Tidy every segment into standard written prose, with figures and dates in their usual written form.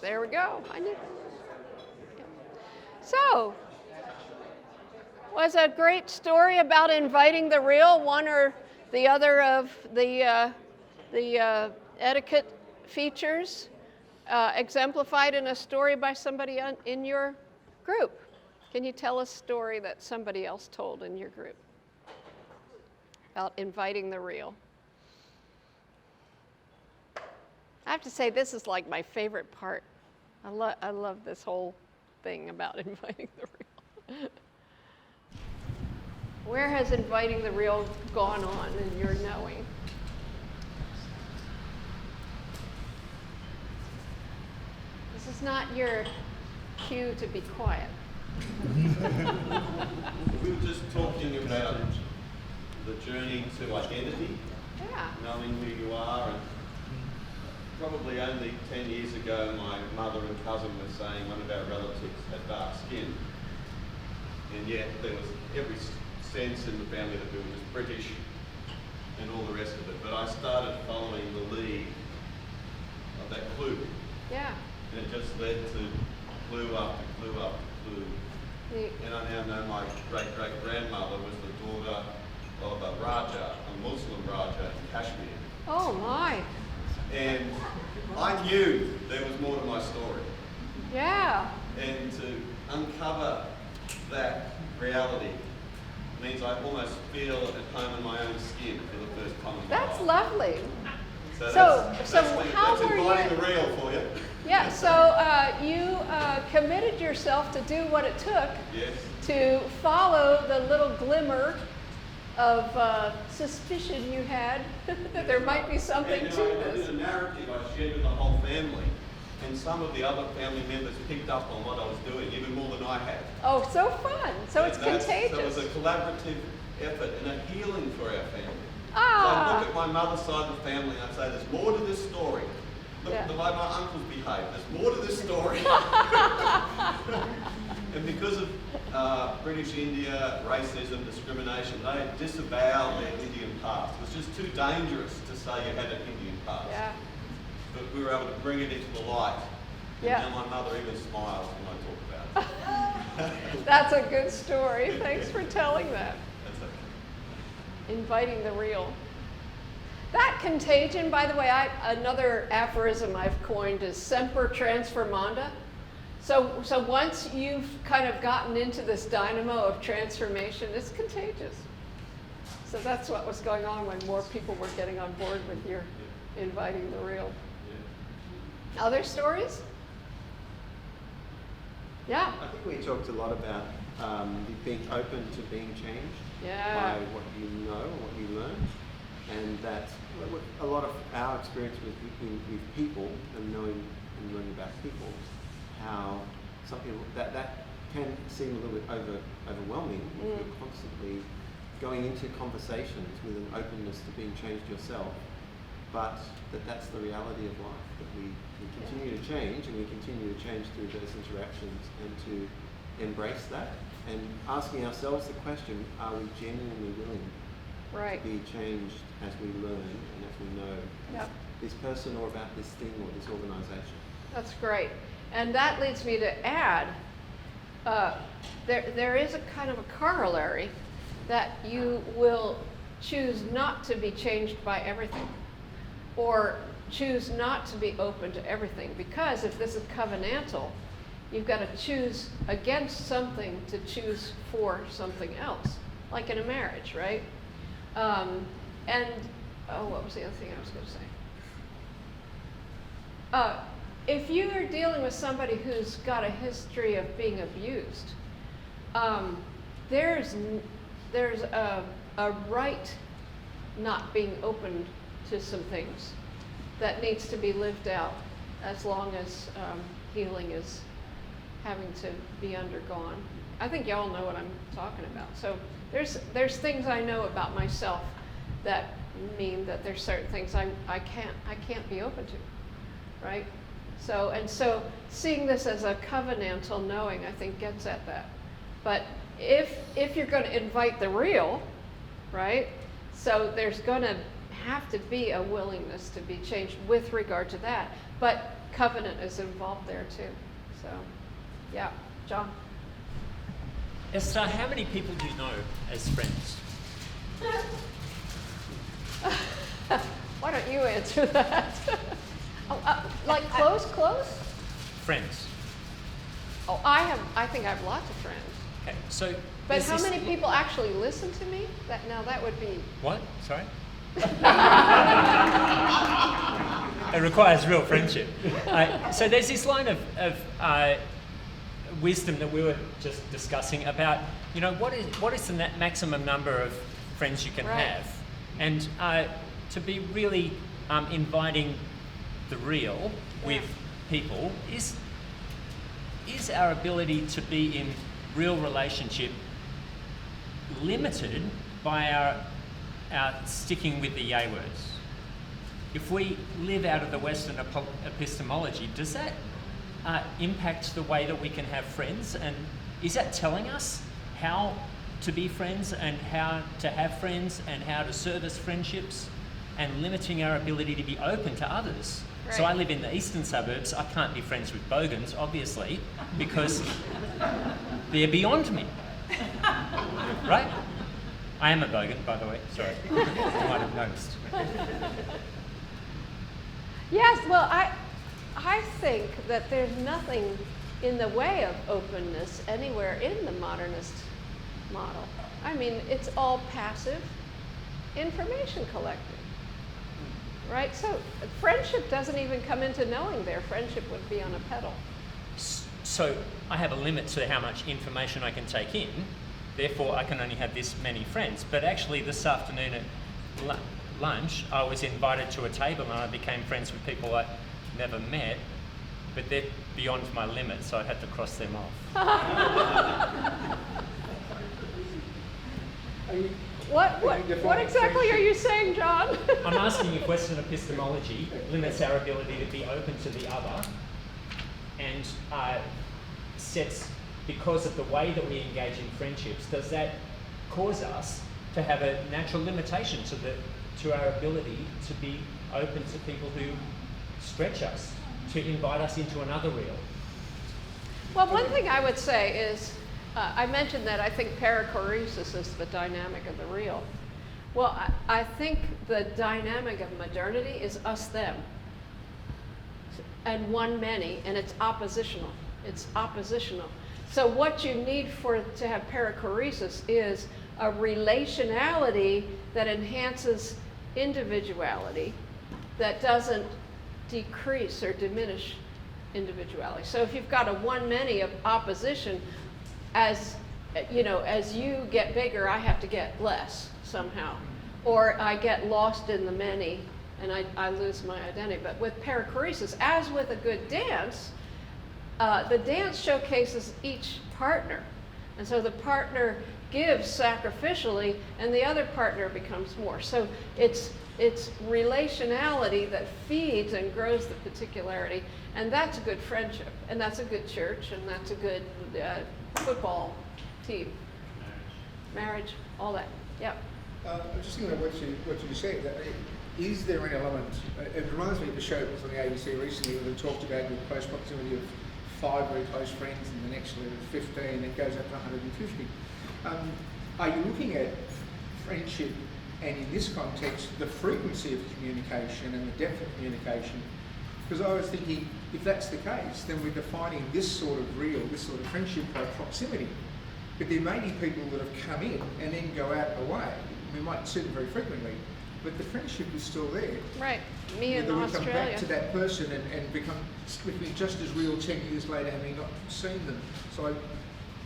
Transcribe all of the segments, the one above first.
There we go. I knew. So, was a great story about inviting the real, one or the other of the etiquette features exemplified in a story by somebody in your group. Can you tell a story that somebody else told in your group about inviting the real? I have to say, this is like my favorite part. I love this whole thing about inviting the real. Where has inviting the real gone on in your knowing? This is not your cue to be quiet. We were just talking about the journey to identity, Yeah. knowing who you are, and probably only 10 years ago my mother and cousin were saying one of our relatives had dark skin, and yet there was every sense in the family that we were just British and all the rest of it. But I started following the lead of that clue, Yeah. and it just led to clue after clue after clue. And I now know my great-great-grandmother was the daughter of a Raja, a Muslim Raja in Kashmir. Oh my. And I knew there was more to my story. Yeah. And to uncover that reality means I almost feel at home in my own skin for the first time in my life. That's lovely. So how that's were inviting you? the real for you. Yeah. So you committed yourself to do what it took Yes. to follow the little glimmer of suspicion you had that there might be something And to I this. did a narrative I shared with the whole family, and some of the other family members picked up on what I was doing, even more than I had. Oh, so fun. So it's So it contagious. was a collaborative effort and a healing for our family. So I Ah. look at my mother's side of the family and I say, there's more to this story. Look Yeah. at the way my uncles behave. There's more to this story. And because of British India, racism, discrimination, they disavowed their Indian past. It was just too dangerous to say you had an Indian past. Yeah. But we were able to bring it into the light. And Yeah. now my mother even smiles when I talk about it. That's a good story. Thanks for telling that. That's okay. Inviting the real. That contagion, by the way, another aphorism I've coined is semper transformanda. So once you've kind of gotten into this dynamo of transformation, it's contagious. So that's what was going on when more people were getting on board with your inviting the real. Yeah. Other stories? Yeah. I think we talked a lot about being open to being changed Yeah. by what you know and what you learn, and that a lot of our experience with people and knowing and learning about people, how something that can seem a little bit overwhelming if you're constantly going into conversations with an openness to being changed yourself, but that's the reality of life, that we continue to change, and we continue to change through those interactions, and to embrace that and asking ourselves the question, are we genuinely willing Right. to be changed as we learn and as we know Yep. this person or about this thing or this organization? That's great. And that leads me to add, there is a kind of a corollary that you will choose not to be changed by everything, or choose not to be open to everything, because if this is covenantal, you've got to choose against something to choose for something else, like in a marriage, right? What was the other thing I was going to say? If you are dealing with somebody who's got a history of being abused, there's a right not being open to some things that needs to be lived out as long as healing is having to be undergone. I think y'all know what I'm talking about. So there's things I know about myself that mean that there's certain things I can't be open to, right? So seeing this as a covenantal knowing, I think, gets at that. But if you're going to invite the real, right? So there's going to have to be a willingness to be changed with regard to that. But covenant is involved there too. So, yeah, John. Esther, how many people do you know as friends? Why don't you answer that? Like close? Friends. Oh, I think I have lots of friends. Okay, so. But there's how this many people actually listen to me? That would be. What? Sorry? It requires real friendship. So there's this line of wisdom that we were just discussing about, what is the maximum number of friends you can have, and to be really inviting the real with people is our ability to be in real relationship limited by our sticking with the yay words. If we live out of the Western epistemology, does that impact the way that we can have friends? And is that telling us how to be friends and how to have friends and how to service friendships and limiting our ability to be open to others? Right. So I live in the eastern suburbs. I can't be friends with bogans, obviously, because they're beyond me. Right? I am a bogan, by the way. Sorry. You might have noticed. Yes, well, I think that there's nothing in the way of openness anywhere in the modernist model. I mean, it's all passive information collecting, right? So friendship doesn't even come into knowing there. Friendship would be on a pedal. So I have a limit to how much information I can take in. Therefore, I can only have this many friends. But actually, this afternoon at lunch, I was invited to a table and I became friends with people I never met, but they're beyond my limit, so I had to cross them off. What exactly are you saying, John? I'm asking if Western epistemology limits our ability to be open to the other and sets, because of the way that we engage in friendships, does that cause us to have a natural limitation to our ability to be open to people who stretch us, to invite us into another real? Well, one thing I would say is, I mentioned that I think perichoresis is the dynamic of the real. Well, I think the dynamic of modernity is us-them, and one-many, and it's oppositional. It's oppositional. So what you need to have perichoresis is a relationality that enhances individuality, that doesn't decrease or diminish individuality. So if you've got a one-many of opposition, as you get bigger, I have to get less somehow. Or I get lost in the many and I lose my identity. But with perichoresis, as with a good dance, the dance showcases each partner. And so the partner gives sacrificially and the other partner becomes more. So it's relationality that feeds and grows the particularity. And that's a good friendship. And that's a good church. And that's a good football team. Marriage, all that. Yep. I'm just thinking about what you said. Is there an element, it reminds me of the show that was on the ABC recently where they talked about the close proximity of 5 very close friends and the next level of 15, and it goes up to 150. Are you looking at friendship and in this context the frequency of communication and the depth of communication? Because I was thinking, if that's the case, then we're defining this sort of real, this sort of friendship by proximity. But there may be people that have come in and then go out and away. We might see them very frequently, but the friendship is still there. Right. Me in Whether Australia. we come back to that person and become just as real 10 years later having not seen them. So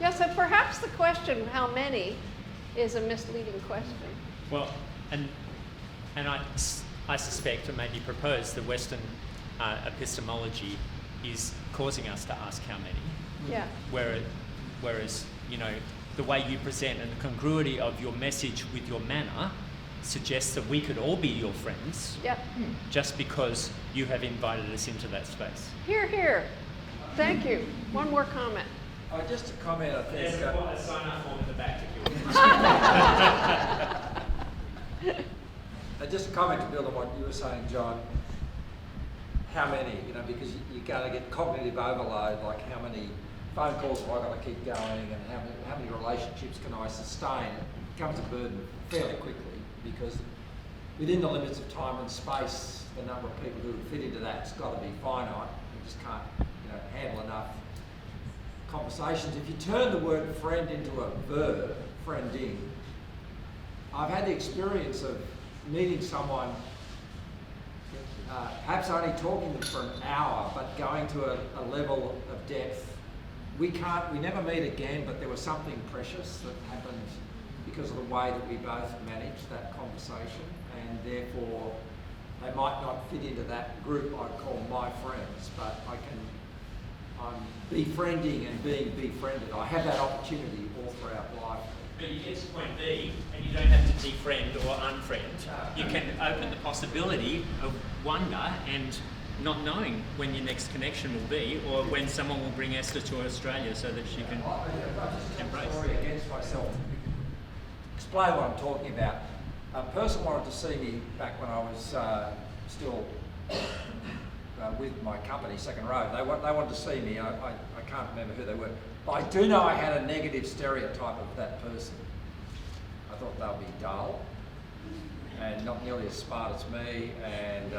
So perhaps the question, how many, is a misleading question. Well, and I suspect, and maybe propose, the Western epistemology is causing us to ask how many. Yeah. Whereas, the way you present and the congruity of your message with your manner suggests that we could all be your friends. Yep. Just because you have invited us into that space. Here. Thank you. One more comment. Just a comment, I think. There's a sign-up form at the back if you Just a comment to build on what you were saying, John. how many, because you're going to get cognitive overload, like how many phone calls have I got to keep going, and how many relationships can I sustain? It becomes a burden fairly quickly, because within the limits of time and space, the number of people who fit into that's got to be finite. You just can't, handle enough conversations. If you turn the word friend into a verb, friending, I've had the experience of meeting someone, perhaps only talking to them for an hour, but going to a level of depth. We never meet again, but there was something precious that happened because of the way that we both managed that conversation, and therefore they might not fit into that group I'd call my friends, but I'm befriending and being befriended. I have that opportunity all throughout life. But you get to point B, and you don't have to defriend or unfriend. You can open the possibility of wonder and not knowing when your next connection will be, or when someone will bring Esther to Australia so that she can embrace. I'm sorry against myself to explain what I'm talking about. A person wanted to see me back when I was still with my company, Second Row. They wanted to see me. I can't remember who they were. But I do know I had a negative stereotype of that person. I thought they'll be dull and not nearly as smart as me, and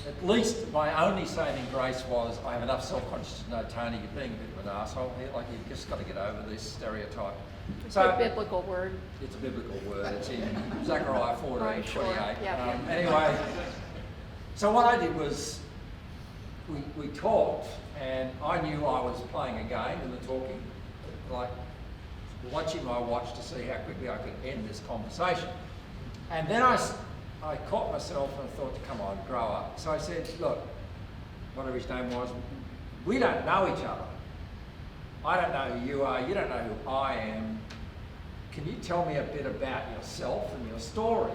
at least my only saving grace was I have enough self-conscious to know, Tony, you're being a bit of an arsehole here, like you've just got to get over this stereotype. It's a biblical word. It's a biblical word. It's in Zechariah 14:28. Right, sure. Yeah. Anyway, so what I did was we talked, and I knew I was playing a game in the talking, like watching my watch to see how quickly I could end this conversation. And then I caught myself and thought, come on, grow up. So I said, look, whatever his name was, we don't know each other. I don't know who you are, you don't know who I am. Can you tell me a bit about yourself and your story?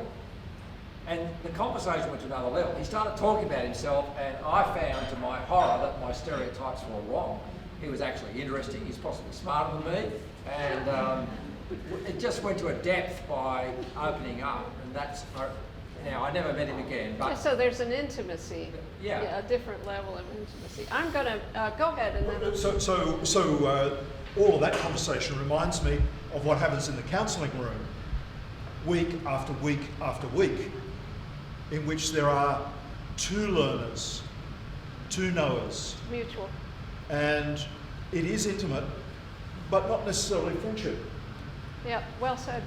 And the conversation went to another level. He started talking about himself, and I found to my horror that my stereotypes were wrong. He was actually interesting, he's possibly smarter than me, and it just went to a depth by opening up, and that's, now I never met him again, but... So there's an intimacy, yeah, a different level of intimacy. I'm going to, go ahead and then... So all of that conversation reminds me of what happens in the counselling room, week after week after week, in which there are two learners, two knowers. Mutual. And it is intimate, but not necessarily friendship. Yeah, well said.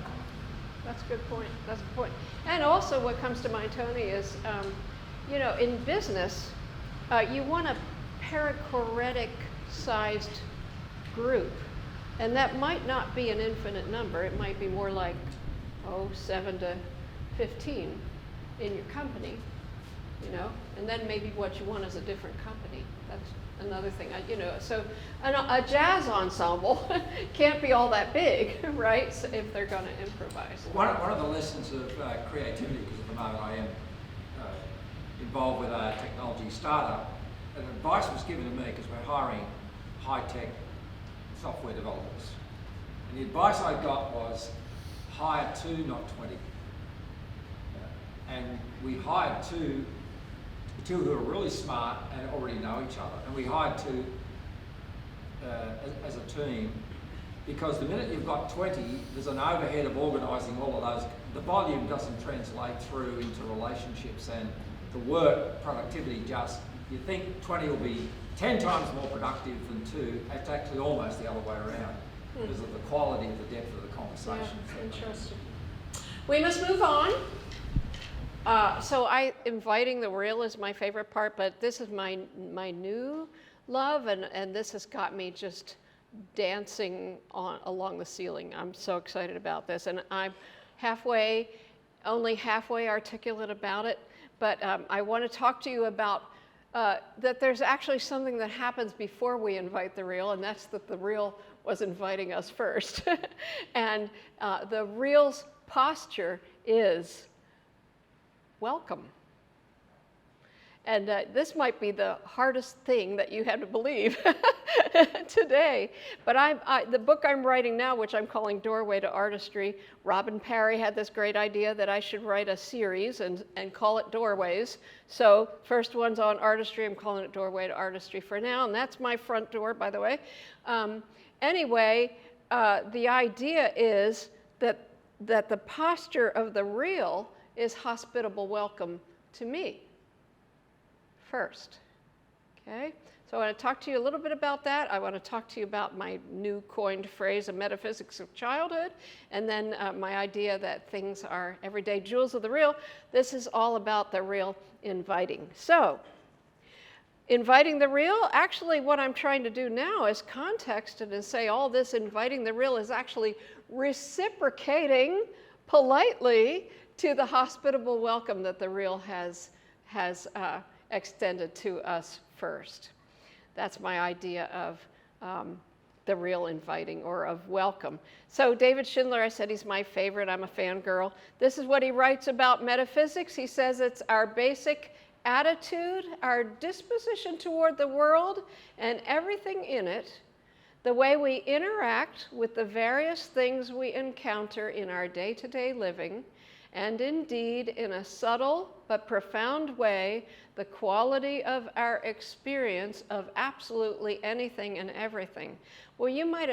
That's a good point. That's a good point. And also what comes to mind, Tony, is, in business, you want a perichoretic-sized group. And that might not be an infinite number. It might be more like, 7 to 15 in your company, and then maybe what you want is a different company. That's another thing. So a jazz ensemble can't be all that big, right? So if they're going to improvise. One of the lessons of creativity, because at the moment I am involved with a technology startup, and advice was given to me because we're hiring high-tech software developers. And the advice I got was hire 2, not 20. And we hired two who are really smart and already know each other. And we hired 2 as a team, because the minute you've got 20, there's an overhead of organising all of those. The volume doesn't translate through into relationships, and the work productivity you think 20 will be 10 times more productive than 2. It's actually almost the other way around because of the quality of the depth of the conversation. Yeah, interesting. We must move on. So inviting the real is my favorite part, but this is my new love, and this has got me just dancing along the ceiling. I'm so excited about this, and I'm only halfway articulate about it, but I want to talk to you about that there's actually something that happens before we invite the real, and that's that the real was inviting us first. And the real's posture is welcome. And this might be the hardest thing that you had to believe today. But the book I'm writing now, which I'm calling Doorway to Artistry, Robin Parry had this great idea that I should write a series and call it Doorways. So first one's on artistry. I'm calling it Doorway to Artistry for now. And that's my front door, by the way. Anyway, the idea is that the posture of the real is hospitable welcome to me first. Okay? So I want to talk to you a little bit about that. I want to talk to you about my new coined phrase of metaphysics of childhood, and then my idea that things are everyday jewels of the real. This is all about the real inviting. So, inviting the real, actually what I'm trying to do now is context it and say all this inviting the real is actually reciprocating politely to the hospitable welcome that the real has extended to us first. That's my idea of the real inviting, or of welcome. So David Schindler, I said he's my favorite. I'm a fangirl. This is what he writes about metaphysics. He says it's our basic attitude, our disposition toward the world and everything in it, the way we interact with the various things we encounter in our day-to-day living, and indeed, in a subtle but profound way, the quality of our experience of absolutely anything and everything. Well, you might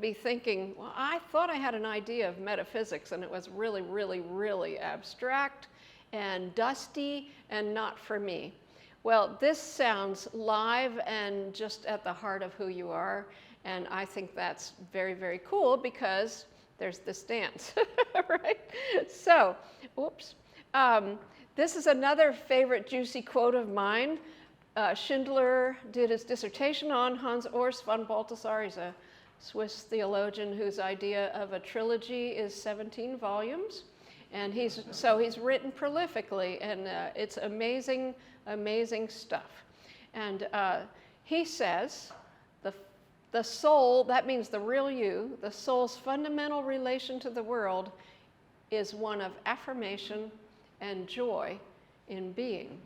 be thinking, well, I thought I had an idea of metaphysics, and it was really, really, really abstract and dusty and not for me. Well, this sounds live and just at the heart of who you are, and I think that's very, very cool because there's this dance, right? So, oops. This is another favorite juicy quote of mine. Schindler did his dissertation on Hans Urs von Balthasar. He's a Swiss theologian whose idea of a trilogy is 17 volumes. And he's written prolifically, and it's amazing, amazing stuff. And he says, the soul, that means the real you, the soul's fundamental relation to the world is one of affirmation and joy in being.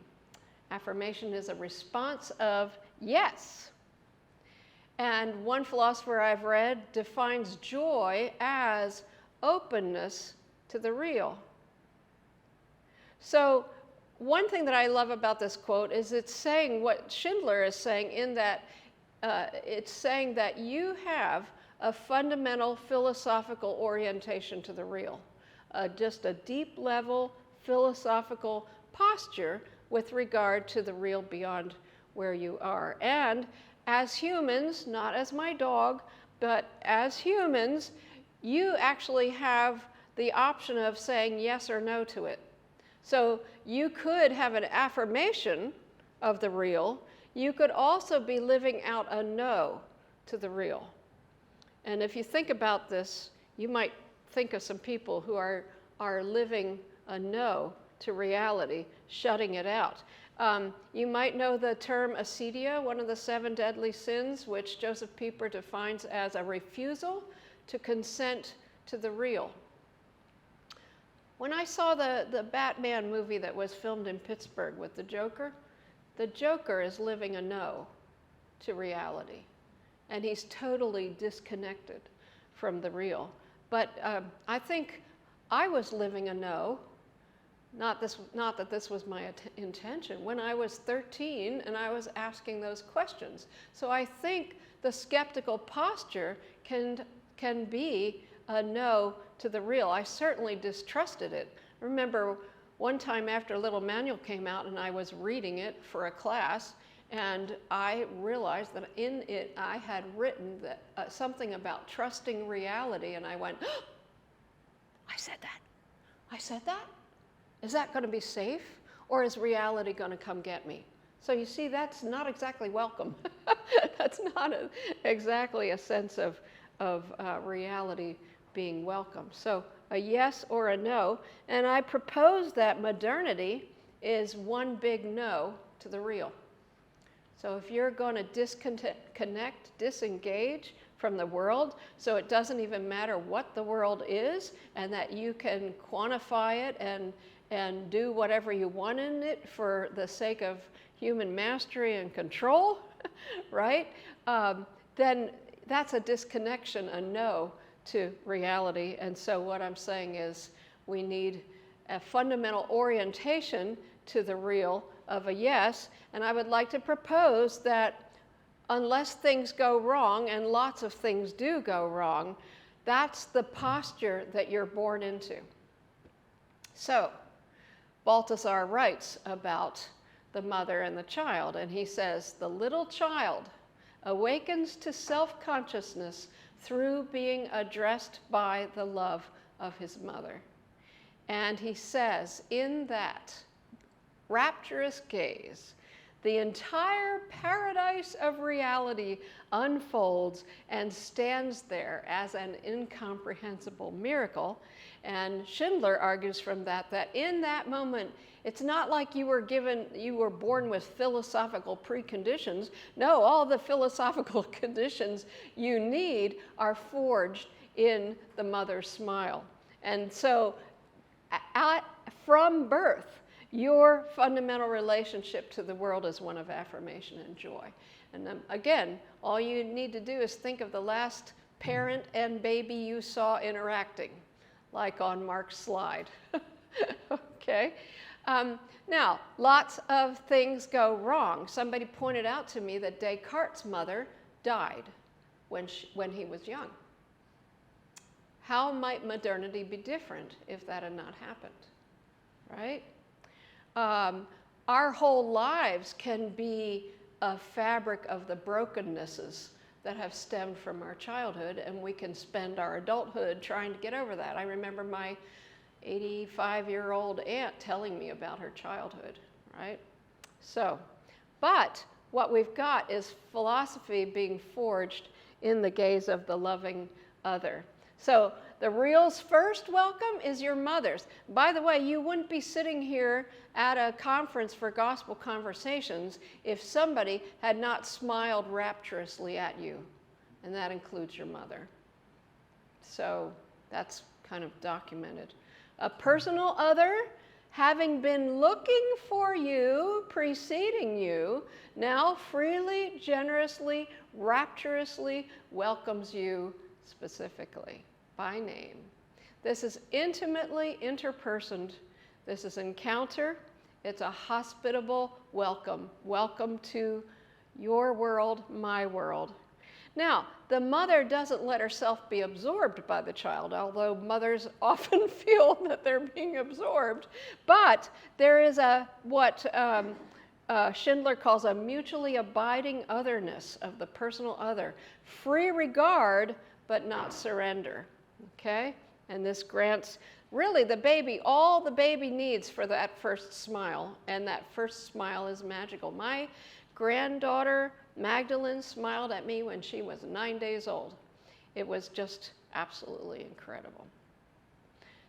Affirmation is a response of yes. And one philosopher I've read defines joy as openness to the real. So one thing that I love about this quote is it's saying what Schindler is saying, in that it's saying that you have a fundamental philosophical orientation to the real, just a deep level philosophical posture with regard to the real beyond where you are. And as humans, not as my dog, but as humans, you actually have the option of saying yes or no to it. So you could have an affirmation of the real. You could also be living out a no to the real. And if you think about this, you might think of some people who are living a no to reality, shutting it out. You might know the term acedia, one of the 7 deadly sins, which Joseph Pieper defines as a refusal to consent to the real. When I saw the Batman movie that was filmed in Pittsburgh with the Joker is living a no to reality. And he's totally disconnected from the real. But I think I was living a no, not that this was my intention, when I was 13 and I was asking those questions. So I think the skeptical posture can be a no to the real. I certainly distrusted it. Remember one time after Little Manual came out and I was reading it for a class, and I realized that in it I had written that, something about trusting reality, and I went, oh, I said that? Is that going to be safe, or is reality going to come get me? So you see, that's not exactly welcome. That's not exactly a sense of reality being welcome. So a yes or a no, and I propose that modernity is one big no to the real. So if you're going to disengage from the world, so it doesn't even matter what the world is, and that you can quantify it and do whatever you want in it for the sake of human mastery and control, right? Then that's a disconnection, a no to reality. And so what I'm saying is we need a fundamental orientation to the real of a yes. And I would like to propose that unless things go wrong, and lots of things do go wrong, that's the posture that you're born into. So, Balthasar writes about the mother and the child, and he says, the little child awakens to self-consciousness through being addressed by the love of his mother. And he says, in that rapturous gaze, the entire paradise of reality unfolds and stands there as an incomprehensible miracle. And Schindler argues from that in that moment, it's not like you were born with philosophical preconditions. No, all the philosophical conditions you need are forged in the mother's smile. And so from birth, your fundamental relationship to the world is one of affirmation and joy. And again, all you need to do is think of the last parent and baby you saw interacting, like on Mark's slide. Okay? Now, lots of things go wrong. Somebody pointed out to me that Descartes' mother died when he was young. How might modernity be different if that had not happened? Right? Our whole lives can be a fabric of the brokennesses that have stemmed from our childhood, and we can spend our adulthood trying to get over that. I remember my 85-year-old aunt telling me about her childhood, right? So, but what we've got is philosophy being forged in the gaze of the loving other. So the real's first welcome is your mother's. By the way, you wouldn't be sitting here at a conference for gospel conversations if somebody had not smiled rapturously at you, and that includes your mother. So that's kind of documented. A personal other, having been looking for you, preceding you, now freely, generously, rapturously welcomes you specifically by name. This is intimately interpersoned. This is encounter. It's a hospitable welcome. Welcome to your world, my world. Now, the mother doesn't let herself be absorbed by the child, although mothers often feel that they're being absorbed. But there is what Schindler calls a mutually abiding otherness of the personal other. Free regard, but not surrender. Okay? And this grants really the baby all the baby needs for that first smile. And that first smile is magical. My granddaughter Magdalene smiled at me when she was 9 days old. It was just absolutely incredible.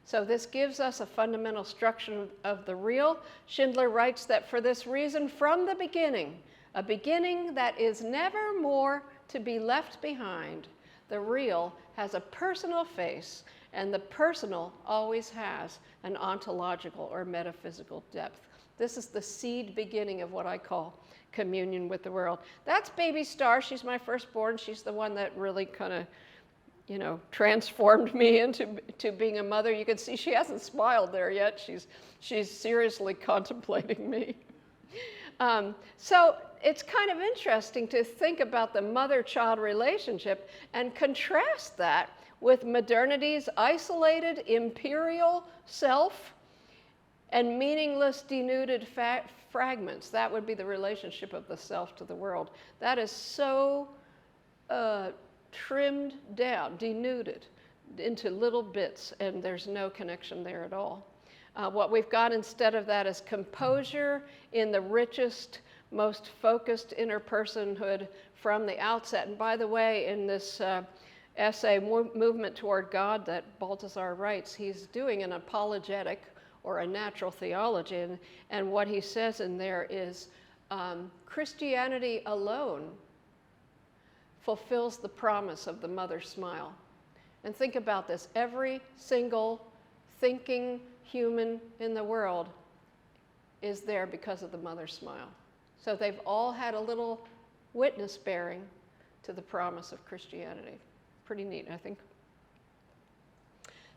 So this gives us a fundamental structure of the real. Schindler writes that for this reason, from the beginning, a beginning that is never more to be left behind, the real has a personal face, and the personal always has an ontological or metaphysical depth. This is the seed beginning of what I call communion with the world. That's baby Star. She's my firstborn. She's the one that really kind of, transformed me into being a mother. You can see she hasn't smiled there yet. She's seriously contemplating me. So it's kind of interesting to think about the mother-child relationship and contrast that with modernity's isolated imperial self and meaningless denuded fragments. That would be the relationship of the self to the world. That is so trimmed down, denuded into little bits, and there's no connection there at all. What we've got instead of that is composure in the richest, most focused inner personhood from the outset. And by the way, in this essay, Movement Toward God, that Balthasar writes, he's doing an apologetic or a natural theology. And what he says in there is Christianity alone fulfills the promise of the mother's smile. And think about this. Every single thinking, human in the world is there because of the mother's smile. So they've all had a little witness bearing to the promise of Christianity. Pretty neat, I think.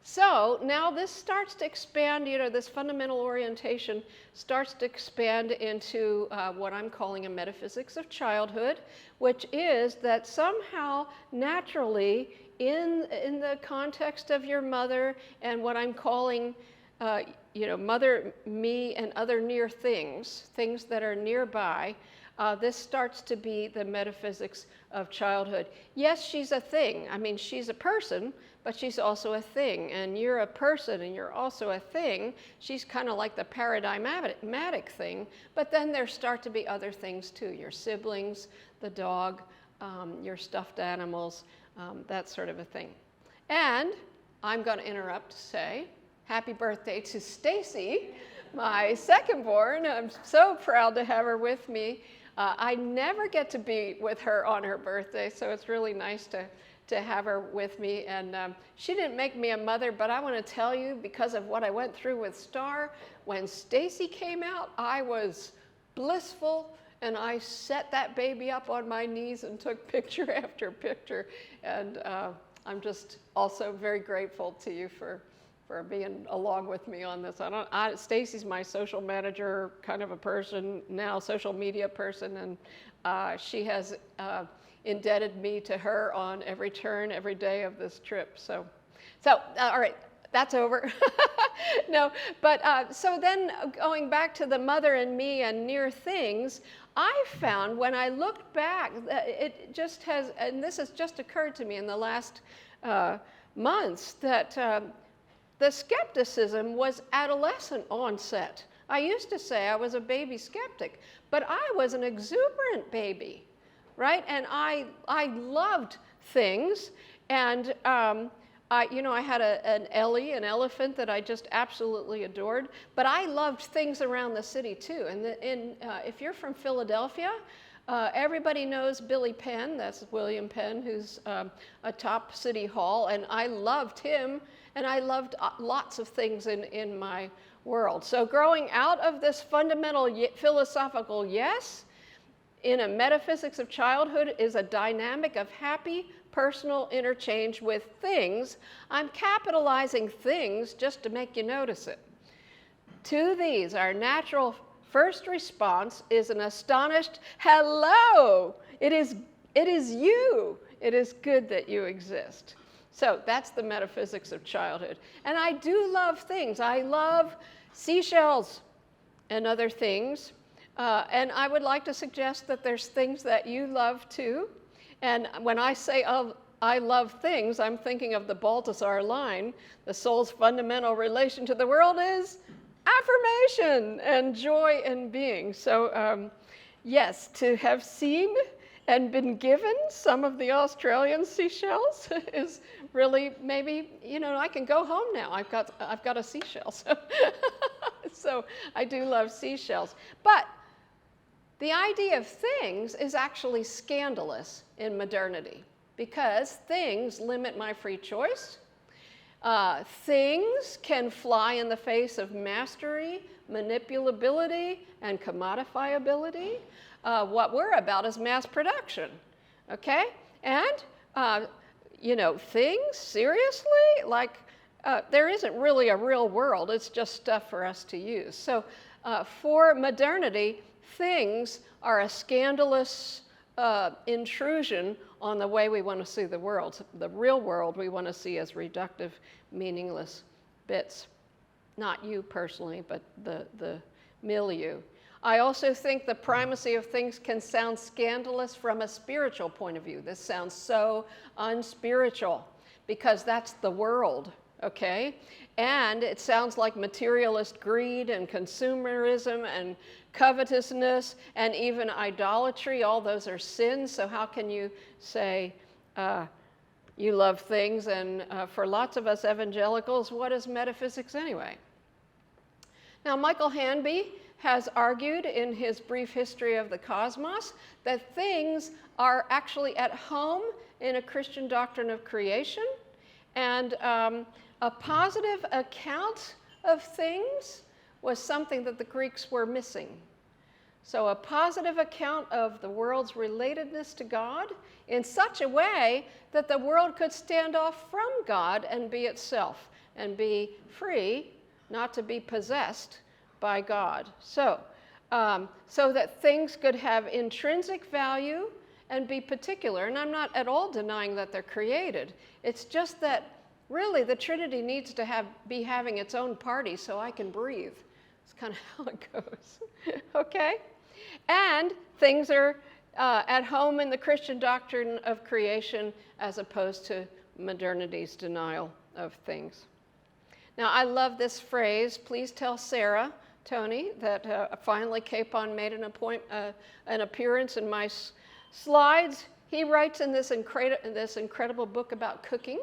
So now this starts to expand, this fundamental orientation starts to expand into what I'm calling a metaphysics of childhood, which is that somehow naturally in the context of your mother and what I'm calling mother, me, and other near things that are nearby, this starts to be the metaphysics of childhood. Yes, she's a thing. I mean, she's a person, but she's also a thing. And you're a person, and you're also a thing. She's kind of like the paradigmatic thing. But then there start to be other things, too. Your siblings, the dog, your stuffed animals, that sort of a thing. And I'm going to interrupt to say, happy birthday to Stacy, my second born. I'm so proud to have her with me. I never get to be with her on her birthday, so it's really nice to have her with me. And she didn't make me a mother, but I want to tell you, because of what I went through with Star, when Stacy came out, I was blissful, and I set that baby up on my knees and took picture after picture. And I'm just also very grateful to you for being along with me on this. Stacy's my social manager kind of a person now, social media person, and she has indebted me to her on every turn, every day of this trip. So all right, that's over. No, but so then going back to the mother and me and near things, I found when I looked back, it just has, and this has just occurred to me in the last months, that the skepticism was adolescent onset. I used to say I was a baby skeptic, but I was an exuberant baby, right? And I loved things, and I had an Ellie, an elephant that I just absolutely adored, but I loved things around the city too. And if you're from Philadelphia, everybody knows Billy Penn, that's William Penn, who's atop City Hall, and I loved him, and I loved lots of things in my world. So growing out of this fundamental philosophical yes, in a metaphysics of childhood, is a dynamic of happy personal interchange with things. I'm capitalizing things just to make you notice it. To these, our natural first response is an astonished hello. It is you. It is good that you exist. So that's the metaphysics of childhood. And I do love things. I love seashells and other things. And I would like to suggest that there's things that you love too. And when I say I love things, I'm thinking of the Balthasar line. The soul's fundamental relation to the world is affirmation and joy in being. So yes, to have seen and been given some of the Australian seashells is really, maybe, I can go home now. I've got a seashell. So I do love seashells. But the idea of things is actually scandalous in modernity, because things limit my free choice. Things can fly in the face of mastery, manipulability, and commodifiability. What we're about is mass production, okay? And, things, seriously? Like, there isn't really a real world. It's just stuff for us to use. So for modernity, things are a scandalous intrusion on the way we want to see the world. The real world we want to see as reductive, meaningless bits. Not you personally, but the milieu. I also think the primacy of things can sound scandalous from a spiritual point of view. This sounds so unspiritual because that's the world, okay? And it sounds like materialist greed and consumerism and covetousness and even idolatry. All those are sins. So how can you say you love things? And for lots of us evangelicals, what is metaphysics anyway? Now, Michael Hanby has argued in his brief history of the cosmos that things are actually at home in a Christian doctrine of creation, and a positive account of things was something that the Greeks were missing. So a positive account of the world's relatedness to God in such a way that the world could stand off from God and be itself and be free, not to be possessed by God. So that things could have intrinsic value and be particular. And I'm not at all denying that they're created. It's just that really the Trinity needs to be having its own party so I can breathe. It's kind of how it goes. Okay? And things are at home in the Christian doctrine of creation as opposed to modernity's denial of things. Now, I love this phrase. Please tell Sarah, Tony, that finally Capon made an appearance in my slides. He writes in this incredible book about cooking.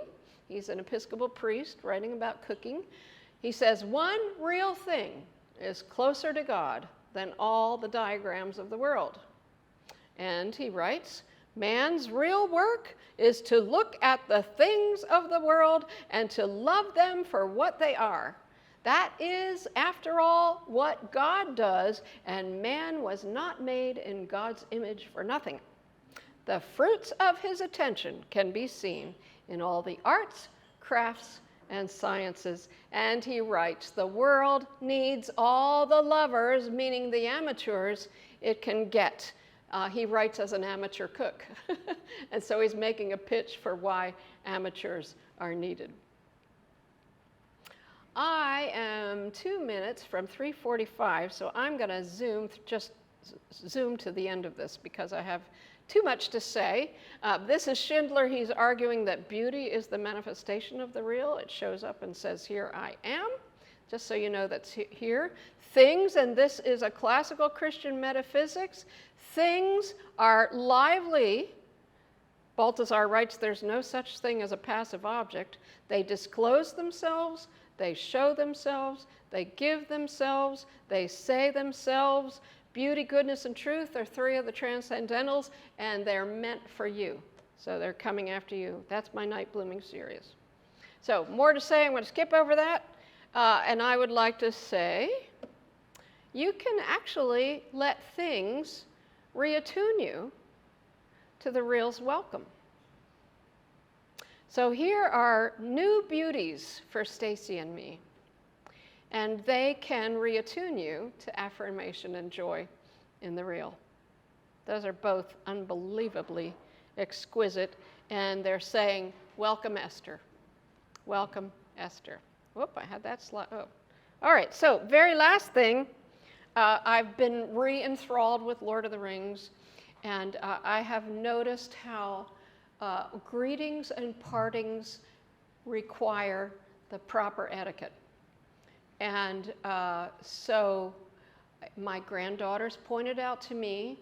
He's an Episcopal priest writing about cooking. He says, one real thing is closer to God than all the diagrams of the world. And he writes, man's real work is to look at the things of the world and to love them for what they are. That is, after all, what God does, and man was not made in God's image for nothing. The fruits of his attention can be seen in all the arts, crafts, and sciences. And he writes, the world needs all the lovers, meaning the amateurs, it can get. He writes as an amateur cook. And so he's making a pitch for why amateurs are needed. I am 2 minutes from 3:45, so I'm going to zoom to the end of this because I have too much to say. This is Schindler. He's arguing that beauty is the manifestation of the real. It shows up and says, here I am, just so you know that's here. Things, and this is a classical Christian metaphysics, things are lively. Balthasar writes, there's no such thing as a passive object. They disclose themselves, they show themselves, they give themselves, they say themselves. Beauty, goodness, and truth are three of the transcendentals, and they're meant for you. So they're coming after you. That's my night blooming series. So more to say. I'm going to skip over that. And I would like to say, you can actually let things reattune you to the real's welcome. So here are new beauties for Stacy and me. And they can reattune you to affirmation and joy in the real. Those are both unbelievably exquisite. And they're saying, welcome, Esther. Welcome, Esther. Whoop, I had that slide. Oh. All right, so very last thing. I've been re-enthralled with Lord of the Rings. And I have noticed how greetings and partings require the proper etiquette. And so my granddaughters pointed out to me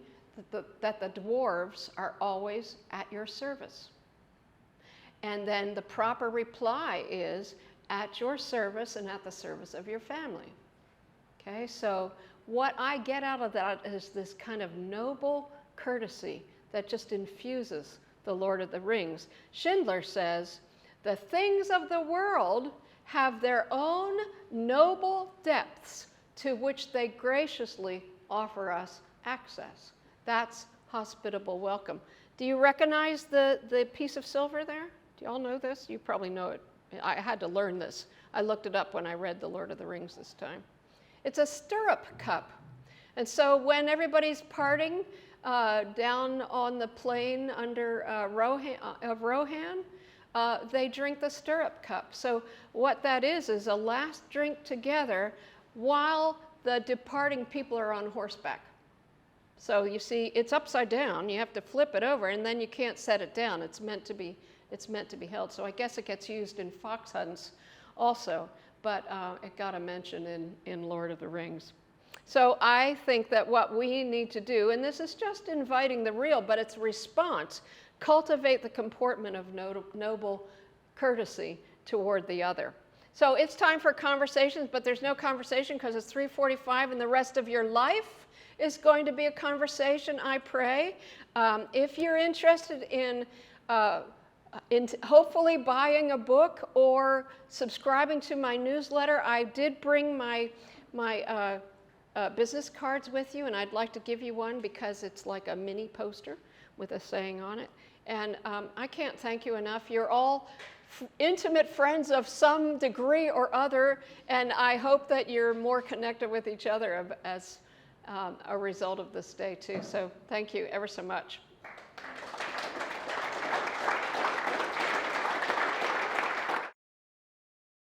that the dwarves are always at your service. And then the proper reply is at your service and at the service of your family. Okay, so what I get out of that is this kind of noble courtesy that just infuses the Lord of the Rings. Schindler says, the things of the world have their own noble depths to which they graciously offer us access. That's hospitable welcome. Do you recognize the piece of silver there? Do you all know this? You probably know it. I had to learn this. I looked it up when I read The Lord of the Rings this time. It's a stirrup cup. And so when everybody's parting down on the plain under Rohan, they drink the stirrup cup. So what that is a last drink together while the departing people are on horseback. So you see, it's upside down. You have to flip it over, and then you can't set it down. It's meant to be held. So I guess it gets used in fox hunts also, but it got a mention in Lord of the Rings. So I think that what we need to do, and this is just inviting the real, but it's response, cultivate the comportment of noble courtesy toward the other. So it's time for conversations, but there's no conversation because it's 3:45 and the rest of your life is going to be a conversation, I pray. If you're interested in hopefully buying a book or subscribing to my newsletter. I did bring my business cards with you, and I'd like to give you one because it's like a mini poster with a saying on it. And I can't thank you enough. You're all intimate friends of some degree or other, and I hope that you're more connected with each other as a result of this day too. So thank you ever so much.